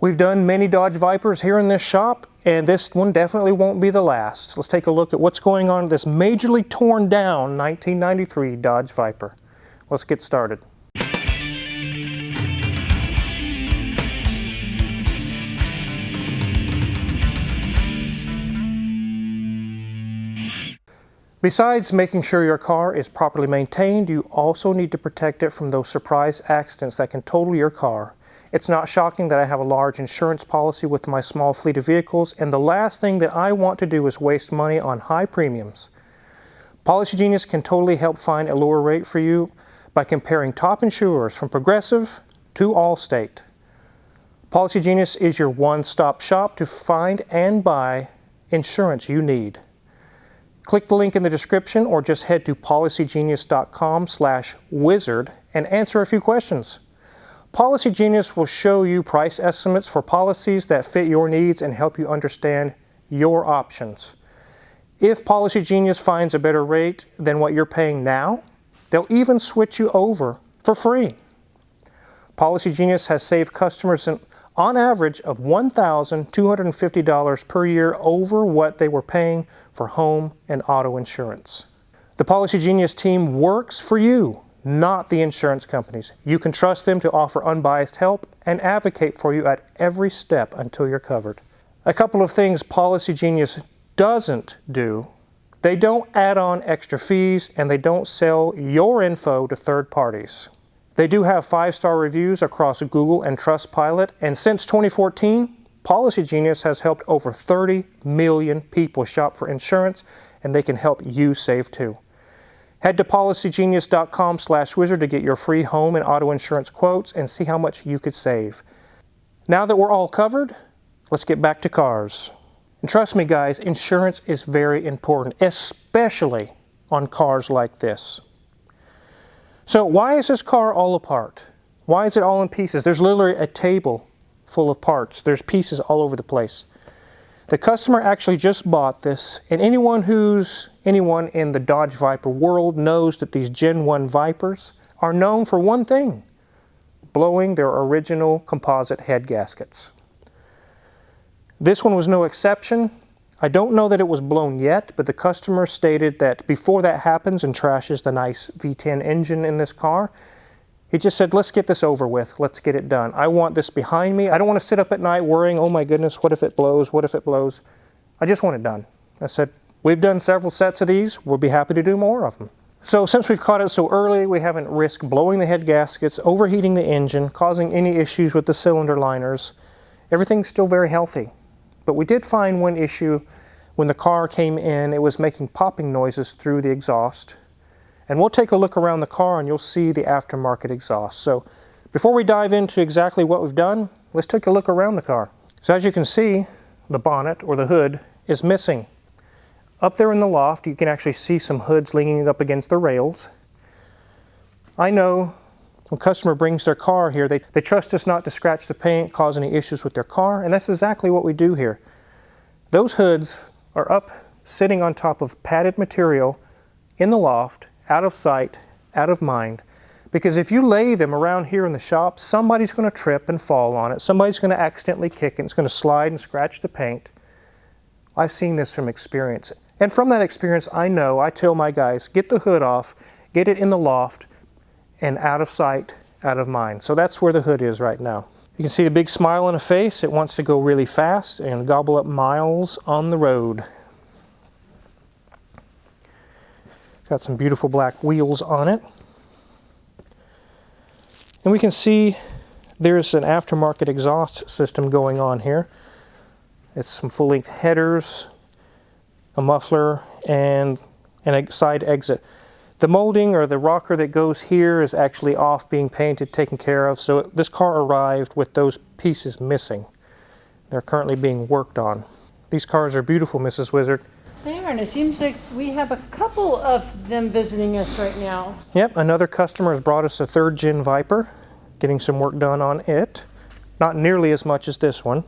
We've done many Dodge Vipers here in this shop, and this one definitely won't be the last. Let's take a look at what's going on with this majorly torn down 1993 Dodge Viper. Let's get started. Besides making sure your car is properly maintained, you also need to protect it from those surprise accidents that can total your car. It's not shocking that I have a large insurance policy with my small fleet of vehicles, and the last thing that I want to do is waste money on high premiums. Policy Genius can totally help find a lower rate for you by comparing top insurers from Progressive to Allstate. Policy Genius is your one-stop shop to find and buy insurance you need. Click the link in the description or just head to policygenius.com/wizard and answer a few questions. Policy Genius will show you price estimates for policies that fit your needs and help you understand your options. If Policy Genius finds a better rate than what you're paying now, they'll even switch you over for free. Policy Genius has saved customers on average of $1,250 per year over what they were paying for home and auto insurance. The Policy Genius team works for you, not the insurance companies. You can trust them to offer unbiased help and advocate for you at every step until you're covered. A couple of things Policy Genius doesn't do: they don't add on extra fees, and they don't sell your info to third parties. They do have 5-star reviews across Google and Trustpilot, and since 2014, Policy Genius has helped over 30 million people shop for insurance, and they can help you save too. Head to policygenius.com/wizard to get your free home and auto insurance quotes and see how much you could save. Now that we're all covered, let's get back to cars. And trust me guys, insurance is very important, especially on cars like this. So why is this car all apart? Why is it all in pieces? There's literally a table full of parts. There's pieces all over the place. The customer actually just bought this, and anyone in the Dodge Viper world knows that these Gen 1 Vipers are known for one thing: blowing their original composite head gaskets. This one was no exception. I don't know that it was blown yet, but the customer stated that before that happens and trashes the nice V10 engine in this car, he just said, let's get this over with. Let's get it done. I want this behind me. I don't want to sit up at night worrying, oh my goodness, what if it blows? What if it blows? I just want it done. I said, we've done several sets of these. We'll be happy to do more of them. So since we've caught it so early, we haven't risked blowing the head gaskets, overheating the engine, causing any issues with the cylinder liners. Everything's still very healthy. But we did find one issue when the car came in. It was making popping noises through the exhaust. And we'll take a look around the car and you'll see the aftermarket exhaust. So before we dive into exactly what we've done, let's take a look around the car. So as you can see, the bonnet or the hood is missing. Up there in the loft, you can actually see some hoods leaning up against the rails. I know when a customer brings their car here, they trust us not to scratch the paint, cause any issues with their car, and that's exactly what we do here. Those hoods are up, sitting on top of padded material in the loft, out of sight, out of mind. Because if you lay them around here in the shop, somebody's going to trip and fall on it. Somebody's going to accidentally kick it. It's going to slide and scratch the paint. I've seen this from experience. And from that experience, I tell my guys, get the hood off, get it in the loft, and out of sight, out of mind. So that's where the hood is right now. You can see the big smile on the face. It wants to go really fast and gobble up miles on the road. Got some beautiful black wheels on it. And we can see there's an aftermarket exhaust system going on here. It's some full-length headers, a muffler, and a side exit. The molding or the rocker that goes here is actually off, being painted, taken care of. So this car arrived with those pieces missing. They're currently being worked on. These cars are beautiful, Mrs. Wizard. They are, and it seems like we have a couple of them visiting us right now. Yep, another customer has brought us a 3rd Gen Viper, getting some work done on it. Not nearly as much as this one.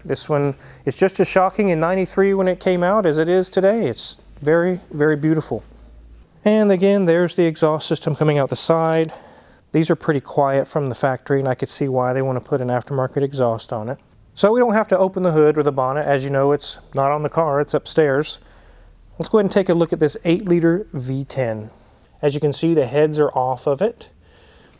This one is just as shocking in '93 when it came out as it is today. It's very, very beautiful. And again, there's the exhaust system coming out the side. These are pretty quiet from the factory, and I could see why they want to put an aftermarket exhaust on it. So we don't have to open the hood or the bonnet. As you know, it's not on the car, it's upstairs. Let's go ahead and take a look at this 8-liter V10. As you can see, the heads are off of it.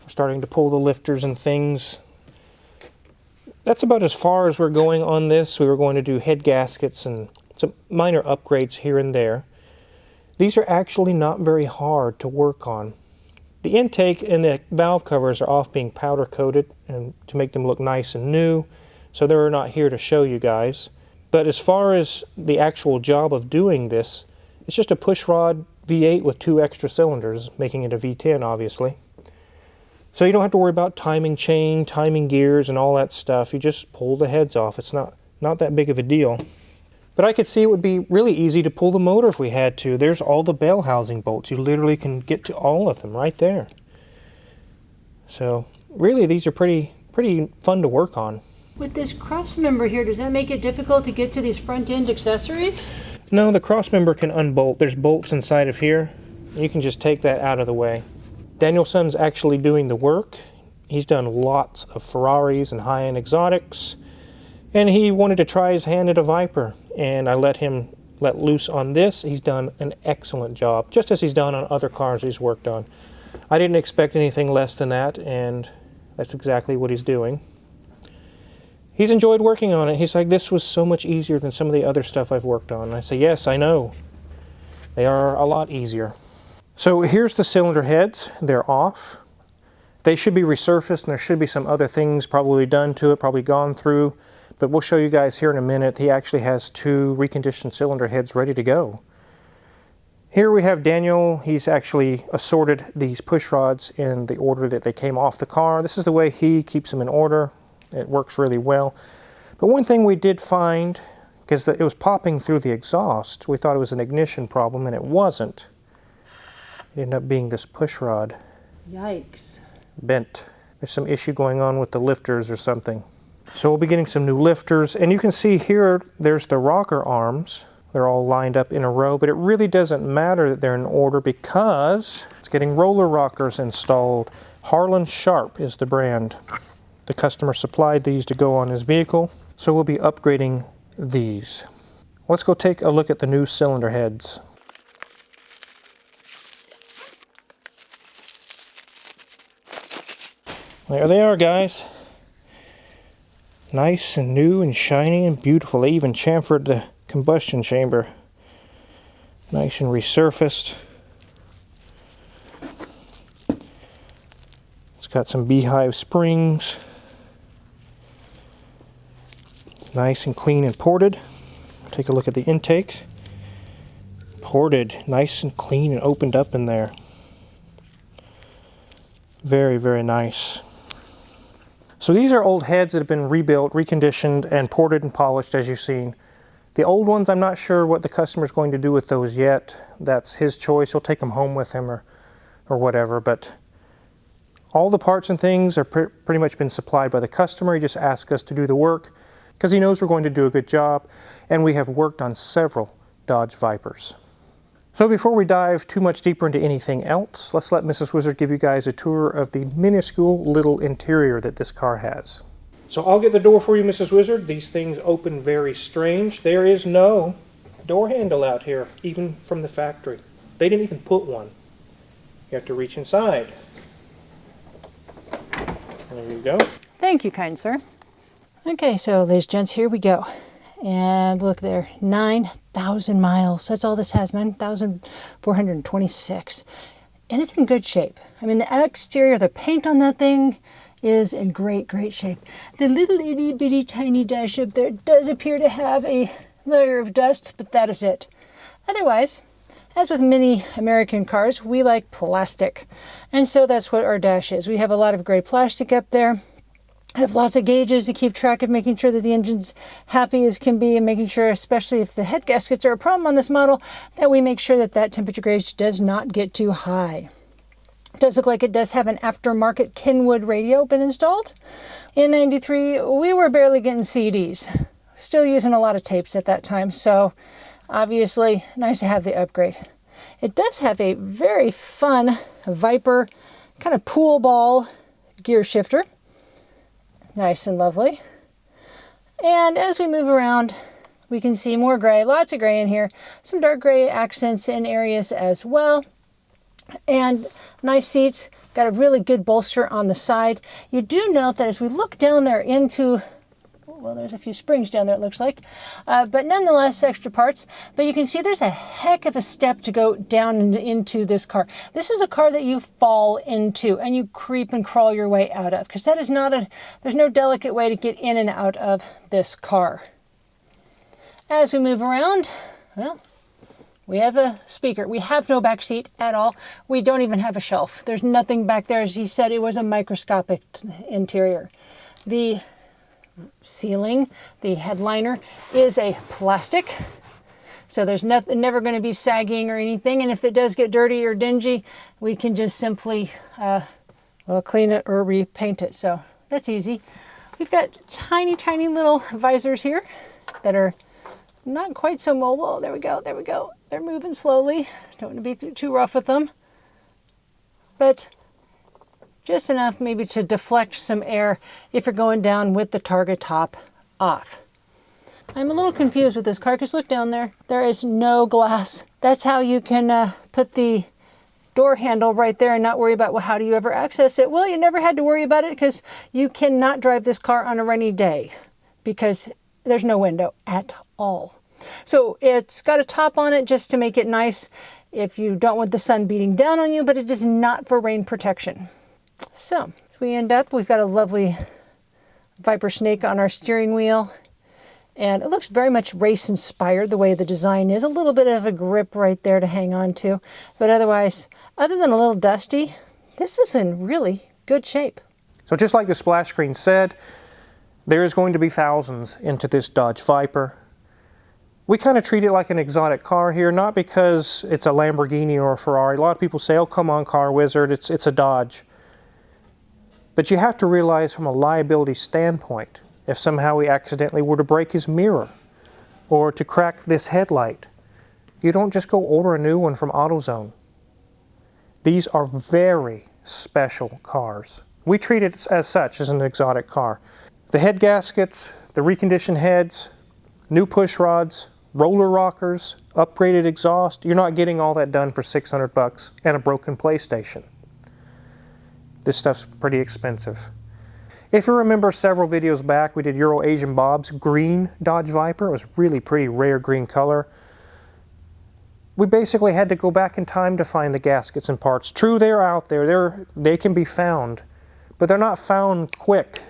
We're starting to pull the lifters and things. That's about as far as we're going on this. We were going to do head gaskets and some minor upgrades here and there. These are actually not very hard to work on. The intake and the valve covers are off being powder coated and to make them look nice and new, so they're not here to show you guys. But as far as the actual job of doing this, it's just a pushrod V8 with 2 extra cylinders, making it a V10 obviously. So you don't have to worry about timing chain, timing gears and all that stuff. You just pull the heads off. It's not that big of a deal. But I could see it would be really easy to pull the motor if we had to. There's all the bell housing bolts. You literally can get to all of them right there. So really these are pretty fun to work on. With this cross member here, does that make it difficult to get to these front end accessories? No, the cross member can unbolt. There's bolts inside of here. You can just take that out of the way. Danielson's actually doing the work. He's done lots of Ferraris and high-end exotics. And he wanted to try his hand at a Viper, and I let him let loose on this. He's done an excellent job, just as he's done on other cars he's worked on. I didn't expect anything less than that, and that's exactly what he's doing. He's enjoyed working on it. He's like, this was so much easier than some of the other stuff I've worked on. And I say, yes, I know. They are a lot easier. So here's the cylinder heads. They're off. They should be resurfaced, and there should be some other things probably done to it, probably gone through. But we'll show you guys here in a minute. He actually has 2 reconditioned cylinder heads ready to go. Here we have Daniel. He's actually assorted these push rods in the order that they came off the car. This is the way he keeps them in order. It works really well. But one thing we did find, because it was popping through the exhaust, we thought it was an ignition problem, and it wasn't. It ended up being this push rod. Yikes. Bent. There's some issue going on with the lifters or something. So we'll be getting some new lifters, and you can see here there's the rocker arms. They're all lined up in a row, but it really doesn't matter that they're in order because it's getting roller rockers installed. Harlan Sharp is the brand. The customer supplied these to go on his vehicle, so we'll be upgrading these. Let's go take a look at the new cylinder heads. There they are, guys. Nice and new and shiny and beautiful. They even chamfered the combustion chamber. Nice and resurfaced. It's got some beehive springs. Nice and clean and ported. Take a look at the intake. Ported, nice and clean and opened up in there. Very, very nice. So these are old heads that have been rebuilt, reconditioned, and ported and polished, as you've seen. The old ones, I'm not sure what the customer's going to do with those yet. That's his choice. He'll take them home with him or whatever. But all the parts and things are pretty much been supplied by the customer. He just asks us to do the work because he knows we're going to do a good job. And we have worked on several Dodge Vipers. So before we dive too much deeper into anything else, let's let Mrs. Wizard give you guys a tour of the minuscule little interior that this car has. So I'll get the door for you, Mrs. Wizard. These things open very strange. There is no door handle out here, even from the factory. They didn't even put one. You have to reach inside. There you go. Thank you, kind sir. Okay, so ladies and gents, here we go. And look there, 9,000 miles. That's all this has, 9,426. And it's in good shape. I mean, the exterior, the paint on that thing is in great, great shape. The little itty bitty tiny dash up there does appear to have a layer of dust, but that is it. Otherwise, as with many American cars, we like plastic. And so that's what our dash is. We have a lot of gray plastic up there. I have lots of gauges to keep track of making sure that the engine's happy as can be and making sure, especially if the head gaskets are a problem on this model, that we make sure that that temperature gauge does not get too high. It does look like it does have an aftermarket Kenwood radio been installed. In '93, we were barely getting CDs. Still using a lot of tapes at that time, so obviously nice to have the upgrade. It does have a very fun Viper kind of pool ball gear shifter. Nice and lovely. And as we move around, we can see more gray, lots of gray in here, some dark gray accents in areas as well. And nice seats, got a really good bolster on the side. You do note that as we look down there into, well, there's a few springs down there it looks like, but nonetheless extra parts. But you can see there's a heck of a step to go down into this car. This is a car that you fall into and you creep and crawl your way out of, because that is not there's no delicate way to get in and out of this car. As we move around, well, we have a speaker. We have no back seat at all. We don't even have a shelf. There's nothing back there. As he said, it was a microscopic interior. The ceiling, the headliner, is a plastic. So there's never going to be sagging or anything. And if it does get dirty or dingy, we can just simply clean it or repaint it. So that's easy. We've got tiny, tiny little visors here that are not quite so mobile. There we go. There we go. They're moving slowly. Don't want to be too rough with them. But just enough maybe to deflect some air if you're going down with the target top off. I'm a little confused with this car because look down there. There is no glass. That's how you can put the door handle right there and not worry about, well, how do you ever access it? Well, you never had to worry about it because you cannot drive this car on a rainy day because there's no window at all. So it's got a top on it just to make it nice if you don't want the sun beating down on you, but it is not for rain protection. So as we end up, we've got a lovely Viper snake on our steering wheel. And it looks very much race inspired the way the design is. A little bit of a grip right there to hang on to. But otherwise, other than a little dusty, this is in really good shape. So just like the splash screen said, there is going to be thousands into this Dodge Viper. We kind of treat it like an exotic car here, not because it's a Lamborghini or a Ferrari. A lot of people say, oh, come on, Car Wizard, it's a Dodge. But you have to realize from a liability standpoint, if somehow we accidentally were to break his mirror or to crack this headlight, you don't just go order a new one from AutoZone. These are very special cars. We treat it as such, as an exotic car. The head gaskets, the reconditioned heads, new push rods, roller rockers, upgraded exhaust. You're not getting all that done for $600 and a broken PlayStation. This stuff's pretty expensive. If you remember several videos back, we did Euro Asian Bob's green Dodge Viper. It was really pretty rare green color. We basically had to go back in time to find the gaskets and parts. True, they're out there. They can be found, but they're not found quick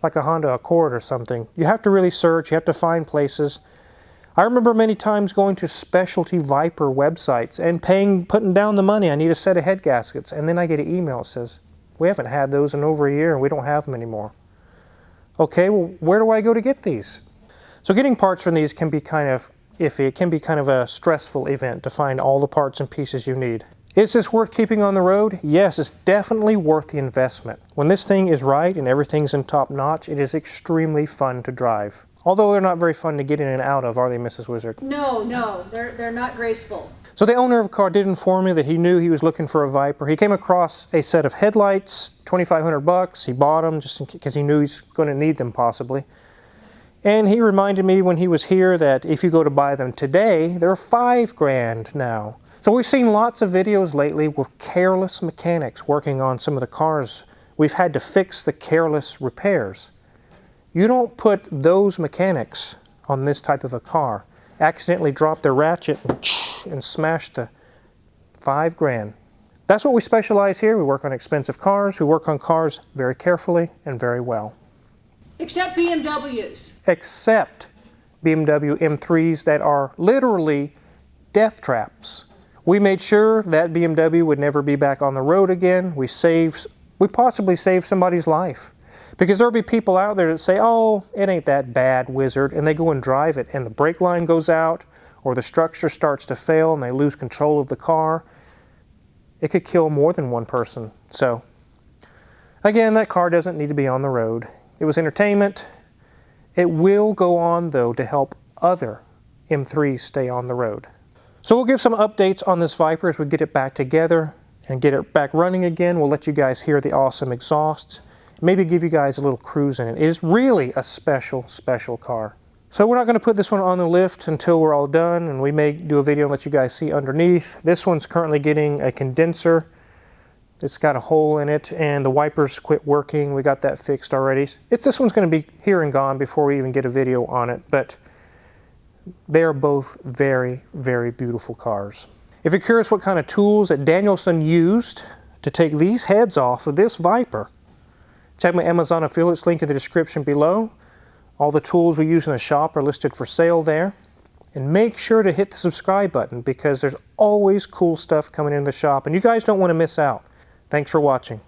like a Honda Accord or something. You have to really search. You have to find places. I remember many times going to specialty Viper websites and putting down the money. I need a set of head gaskets. And then I get an email that says, we haven't had those in over a year and we don't have them anymore. Okay, well, where do I go to get these? So getting parts from these can be kind of iffy. It can be kind of a stressful event to find all the parts and pieces you need. Is this worth keeping on the road? Yes, it's definitely worth the investment. When this thing is right and everything's in top notch, it is extremely fun to drive. Although they're not very fun to get in and out of, are they, Mrs. Wizard? No, they're not graceful. So the owner of the car did inform me that he knew he was looking for a Viper. He came across a set of headlights, $2,500. He bought them just because he knew he's going to need them possibly. And he reminded me when he was here that if you go to buy them today, they're $5,000 now. So we've seen lots of videos lately with careless mechanics working on some of the cars. We've had to fix the careless repairs. You don't put those mechanics on this type of a car. Accidentally drop the ratchet and smash the $5,000. That's what we specialize here. We work on expensive cars. We work on cars very carefully and very well. Except BMWs. Except BMW M3s that are literally death traps. We made sure that BMW would never be back on the road again. We possibly saved somebody's life. Because there'll be people out there that say, oh, it ain't that bad, Wizard, and they go and drive it and the brake line goes out or the structure starts to fail and they lose control of the car. It could kill more than one person. So, again, that car doesn't need to be on the road. It was entertainment. It will go on, though, to help other M3s stay on the road. So we'll give some updates on this Viper as we get it back together and get it back running again. We'll let you guys hear the awesome exhaust. Maybe give you guys a little cruise in it. It is really a special, special car. So we're not going to put this one on the lift until we're all done, and we may do a video and let you guys see underneath. This one's currently getting a condenser. It's got a hole in it, and the wipers quit working. We got that fixed already. This one's going to be here and gone before we even get a video on it, but they are both very, very beautiful cars. If you're curious what kind of tools that Danielson used to take these heads off of this Viper, check my Amazon affiliates link in the description below. All the tools we use in the shop are listed for sale there. And make sure to hit the subscribe button because there's always cool stuff coming in the shop and you guys don't want to miss out. Thanks for watching.